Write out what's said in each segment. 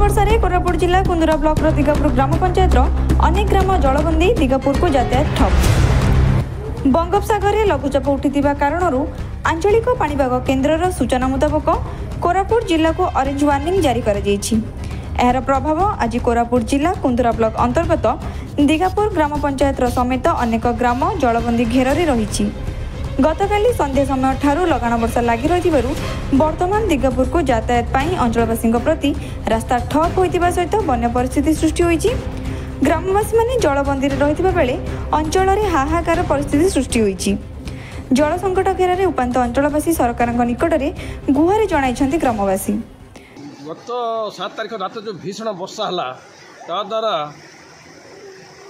वर्षा कोरापुट जिला कुंदुरा ब्लॉक दिगापुर ग्राम पंचायत अनेक ग्राम जलबंदी दिगापुर को यातायात ठप। बंगोपसागर में लघुचाप उठिथिबा कारणरू आंचलिक पाणीपाग केन्द्रर सूचना मुताबक कोरापुट जिला को ऑरेंज वार्निंग जारी करा जायछि। एहार प्रभाव आज कोरापुट जिला कुंदुरा ब्लॉक अंतर्गत दिगापुर ग्राम पंचायत समेत अनेक ग्राम जलबंदी घेर रही। गतकाली संध्या समय ठारू लगाण वर्षा लगी रही वर्तमान दिगापुर को यातायात पाई अंचलवासी प्रति रास्ता ठप होइतिबा सहित बन्या परिस्थिति सृष्टि होइछि। ग्रामवासी माने जलबंदी रहितिबा बेले अंचल में हाहाकार परिस्थिति सृष्टि होइछि। जल संकट घेर उपांत अंचलवासी सरकार निकट में गुहारि जणाइछन्ति ग्रामवासी। गत 7 तारिख रात जो भीषण वर्षा है ता द्वारा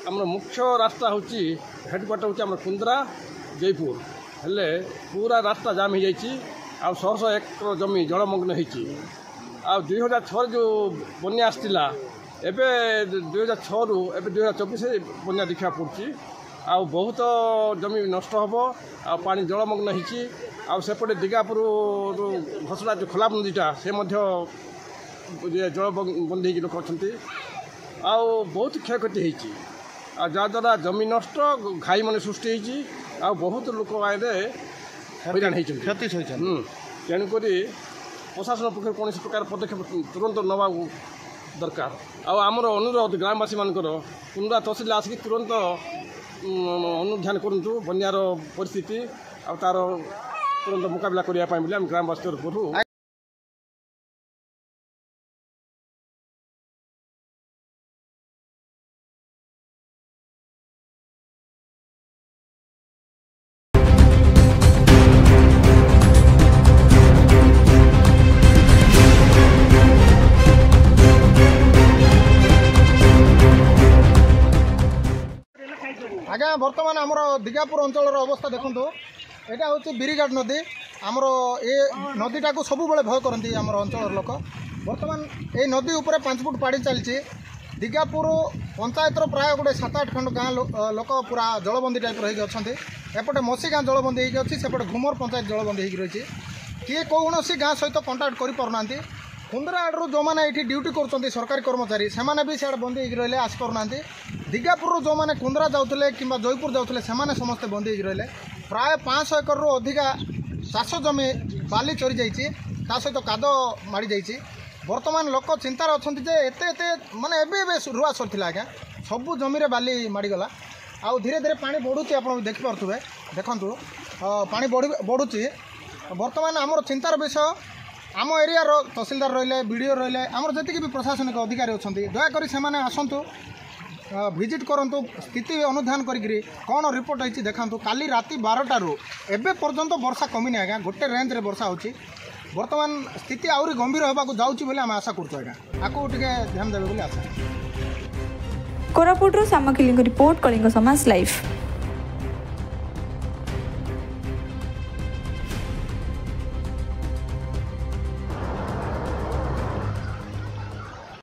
आम मुख्य रास्ता हूँ हेडक्वार्टर हूँ कुंदरा जयपुर हेले पूरा रास्ता जाम हो जाइए। आ 100 एकड़ जमी जलमग्न होती। आ 2006 जो बन्या आसला एवं 2006 रु 2024 बन्या देखा पड़ी। आ बहुत जमी नष्ट हम आ पानी जलमग्न होती। आसेपटे दिगापुर घसड़ा जो खोलाप नदीटा से जलबंदी लोक अच्छा बहुत क्षयक्षति होती। जहाँद्वारा जमी नष्ट घाई मान सृष्टि होती। बहुत लोक हैरान क्षति तेणुक प्रशासन पक्ष कौन प्रकार पदक्षेप तुरंत नवा दरकार। आमर अनुरोध ग्रामवासी मानकर कुंदरा तहसिल आसिक तुरंत अनुध्यान करूँ बन्यार परिस्थिति आ तार तुरंत मुकाबला करने ग्रामवासी तरफ आज्ञा बर्तमान आमर दिगापुर अंचल अवस्था देखु यहाँ हूँ बिरीघाट नदी। आमर ए नदीटा को सब भय करती आमर अंचल लोक। बर्तमान ये नदी उपर 5 फुट पाड़ी चलती। दिगापुर पंचायतर प्राय गोटे 7-8 खंड गाँ लोक पूरा जलबंदी टाइप रही अच्छा। एपटे मसी गाँ जलबंदी होगी सेपटे घुमर पंचायत जलबंदी हो रही। किए कौन गाँ सहित कंटाक्ट करना। कुंदरा आड़ू जो मैंने ये ड्यूटी कर सरकारी कर्मचारी से भी सियाड़े बंदी हो रही आस करना। दिगापुर जो मैंने कुंदरा जाते कि जयपुर जाते समस्ते बंदी हो रही। प्राय 500 एकड़ अधिका चाष जमी बाली चरी जाइए सहित काद माड़ी जाइए। बर्तमान लोक चिंतार अच्छा एते माने एवं रुआ सर आज्ञा सबू जमी बाली माड़गला। आ धीरे धीरे पानी बढ़ुची आप देखिपे देखु पानी बढ़ुची। बर्तमान आमर चिंतार विषय आम एरिया तहसिलदार रही बीडीओ रही आमर जी भी प्रशासनिक अधिकारी अच्छा दयाकोरी से आसतु विजिट करूँ स्थिति अनुधान करी कौन रिपोर्ट होती देखा। काली राति 12 रू एवं पर्यंत वर्षा कमिनी आज्ञा गोटे रेंज रे वर्षा होची। बर्तमान स्थिति आहरी गंभीर होगा जाऊँगी आम आशा करूँ आज्ञा आपको ध्यान देवे आशा। कोरापुट सामकिली रिपोर्ट कलिंग समाज लाइव।